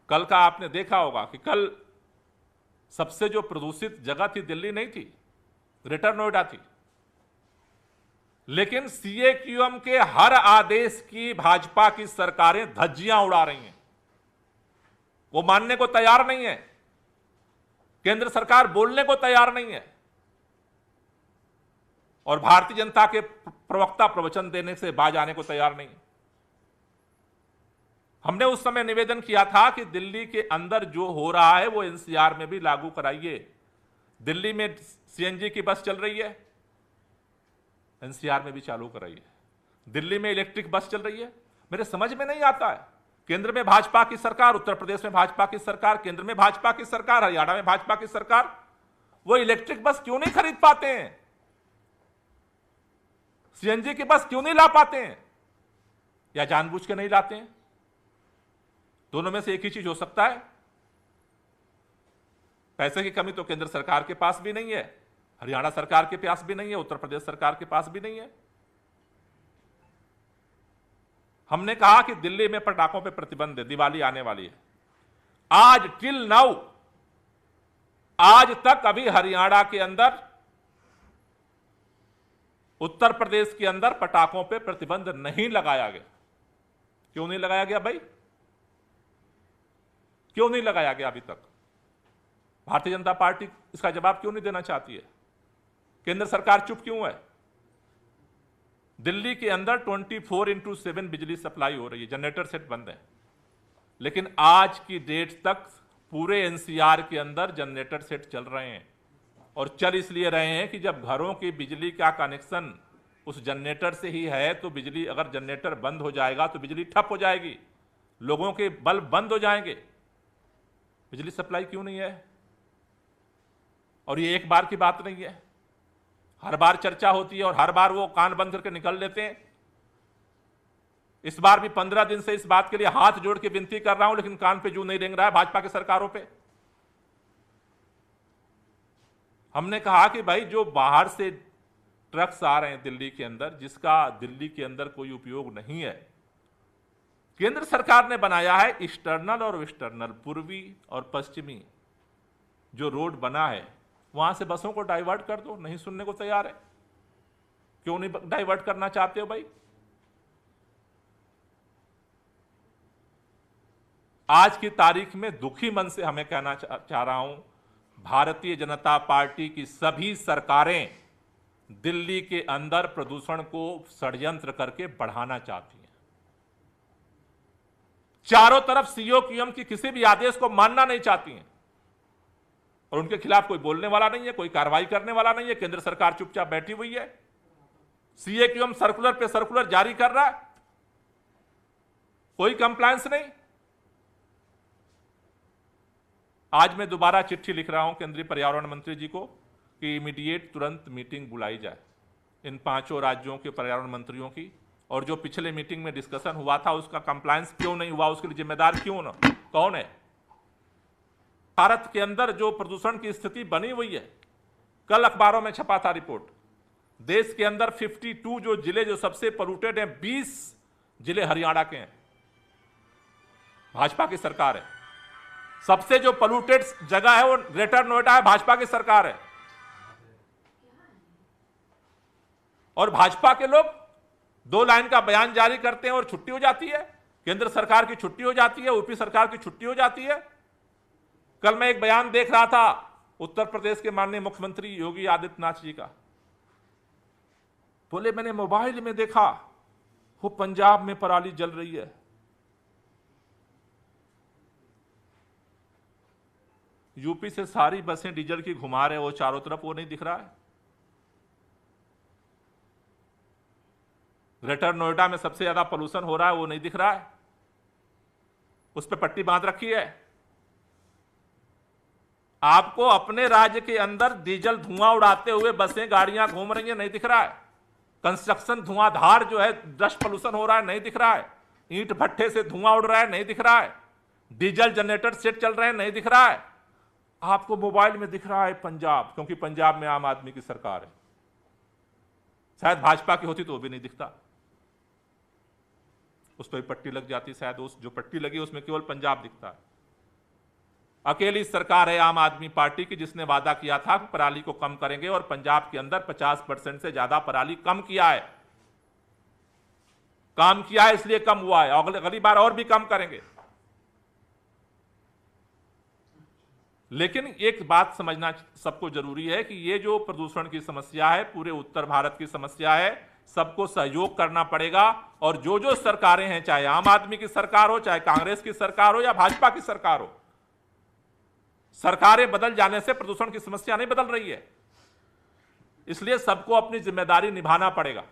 कल का आपने देखा होगा कि कल सबसे जो प्रदूषित जगह थी दिल्ली नहीं थी, ग्रेटर नोएडा थी। लेकिन सीएक्यूएम के हर आदेश की भाजपा की सरकारें धज्जियां उड़ा रही हैं, वो मानने को तैयार नहीं है। केंद्र सरकार बोलने को तैयार नहीं है और भारतीय जनता के प्रवक्ता प्रवचन देने से बाज आने को तैयार नहीं है। हमने उस समय निवेदन किया था कि दिल्ली के अंदर जो हो रहा है वो एनसीआर में भी लागू कराइए। दिल्ली में सीएनजी की बस चल रही है, एनसीआर में भी चालू कराइए। दिल्ली में इलेक्ट्रिक बस चल रही है। मेरे समझ में नहीं आता है, केंद्र में भाजपा की सरकार, उत्तर प्रदेश में भाजपा की सरकार, केंद्र में भाजपा की सरकार, हरियाणा में भाजपा की सरकार, वो इलेक्ट्रिक बस क्यों नहीं खरीद पाते हैं? सीएनजी की बस क्यों नहीं ला पाते हैं? या जानबूझ के नहीं लाते हैं? दोनों में से एक ही चीज हो सकता है। पैसे की कमी तो केंद्र सरकार के पास भी नहीं है, हरियाणा सरकार के पास भी नहीं है, उत्तर प्रदेश सरकार के पास भी नहीं है। हमने कहा कि दिल्ली में पटाखों पे प्रतिबंध है, दिवाली आने वाली है। आज टिल नाउ, आज तक अभी हरियाणा के अंदर, उत्तर प्रदेश के अंदर पटाखों पे प्रतिबंध नहीं लगाया गया। क्यों नहीं लगाया गया भाई? क्यों नहीं लगाया गया अभी तक? भारतीय जनता पार्टी इसका जवाब क्यों नहीं देना चाहती है? केंद्र सरकार चुप क्यों है? दिल्ली के अंदर 24x7 बिजली सप्लाई हो रही है, जनरेटर सेट बंद है, लेकिन आज की डेट तक पूरे एनसीआर के अंदर जनरेटर सेट चल रहे हैं। और चल इसलिए रहे हैं कि जब घरों की बिजली का कनेक्शन उस जनरेटर से ही है, तो बिजली, अगर जनरेटर बंद हो जाएगा तो बिजली ठप हो जाएगी, लोगों के बल्ब बंद हो जाएंगे। बिजली सप्लाई क्यों नहीं है? और ये एक बार की बात नहीं है, हर बार चर्चा होती है और हर बार वो कान बंद करके निकल लेते हैं। इस बार भी 15 दिन से इस बात के लिए हाथ जोड़ के विनती कर रहा हूं, लेकिन कान पे जू नहीं रेंग रहा है भाजपा की सरकारों पे। हमने कहा कि भाई जो बाहर से ट्रक्स आ रहे हैं दिल्ली के अंदर, जिसका दिल्ली के अंदर कोई उपयोग नहीं है, केंद्र सरकार ने बनाया है ईस्टर्नल और वेस्टर्नल, पूर्वी और पश्चिमी जो रोड बना है, वहां से बसों को डाइवर्ट कर दो। नहीं सुनने को तैयार है। क्यों नहीं डाइवर्ट करना चाहते हो भाई? आज की तारीख में दुखी मन से हमें कहना चाह रहा हूं, भारतीय जनता पार्टी की सभी सरकारें दिल्ली के अंदर प्रदूषण को षड्यंत्र करके बढ़ाना चाहती हैं। चारों तरफ सीओक्यूएम की किसी भी आदेश को मानना नहीं चाहती हैं और उनके खिलाफ कोई बोलने वाला नहीं है, कोई कार्रवाई करने वाला नहीं है। केंद्र सरकार चुपचाप बैठी हुई है। सीएक्यूएम सर्कुलर पे सर्कुलर जारी कर रहा है, कोई कंप्लायंस नहीं। आज मैं दोबारा चिट्ठी लिख रहा हूं केंद्रीय पर्यावरण मंत्री जी को कि इमीडिएट तुरंत मीटिंग बुलाई जाए इन 5 राज्यों के पर्यावरण मंत्रियों की, और जो पिछले मीटिंग में डिस्कशन हुआ था उसका कंप्लायंस क्यों नहीं हुआ, उसके लिए जिम्मेदार कौन है? भारत के अंदर जो प्रदूषण की स्थिति बनी हुई है, कल अखबारों में छपा था रिपोर्ट, देश के अंदर 52 जो जिले जो सबसे पोल्यूटेड हैं, 20 जिले हरियाणा के हैं। भाजपा की सरकार है। सबसे जो पोल्यूटेड जगह है वो ग्रेटर नोएडा है, भाजपा की सरकार है। और भाजपा के लोग 2 लाइन का बयान जारी करते हैं और छुट्टी हो जाती है। केंद्र सरकार की छुट्टी हो जाती है, यूपी सरकार की छुट्टी हो जाती है। कल मैं एक बयान देख रहा था उत्तर प्रदेश के माननीय मुख्यमंत्री योगी आदित्यनाथ जी का। बोले मैंने मोबाइल में देखा वो पंजाब में पराली जल रही है। यूपी से सारी बसें डीजल की घुमा रहे, वो चारों तरफ, वो नहीं दिख रहा है। ग्रेटर नोएडा में सबसे ज्यादा पोल्यूशन हो रहा है, वो नहीं दिख रहा है। उस पर पट्टी बांध रखी है। आपको अपने राज्य के अंदर डीजल धुआं उड़ाते हुए बसें गाड़ियां घूम रही हैं, नहीं दिख रहा है। कंस्ट्रक्शन धुआंधार जो है डस्ट पोल्यूशन हो रहा है, नहीं दिख रहा है। ईंट भट्ठे से धुआं उड़ रहा है, नहीं दिख रहा है। डीजल जनरेटर सेट चल रहे हैं, नहीं दिख रहा है। आपको मोबाइल में दिख रहा है पंजाब, क्योंकि पंजाब में आम आदमी की सरकार है। शायद भाजपा की होती तो वो भी नहीं दिखता, उस पर पट्टी लग जाती। शायद उस जो पट्टी लगी उसमें केवल पंजाब दिखता है। अकेली सरकार है आम आदमी पार्टी की जिसने वादा किया था कि पराली को कम करेंगे, और पंजाब के अंदर 50% से ज्यादा पराली कम किया है। काम किया है इसलिए कम हुआ है, अगली बार और भी कम करेंगे। लेकिन एक बात समझना सबको जरूरी है कि ये जो प्रदूषण की समस्या है पूरे उत्तर भारत की समस्या है, सबको सहयोग करना पड़ेगा। और जो जो सरकारें हैं, चाहे आम आदमी की सरकार हो, चाहे कांग्रेस की सरकार हो या भाजपा की सरकार हो, सरकारें बदल जाने से प्रदूषण की समस्या नहीं बदल रही है, इसलिए सबको अपनी जिम्मेदारी निभाना पड़ेगा।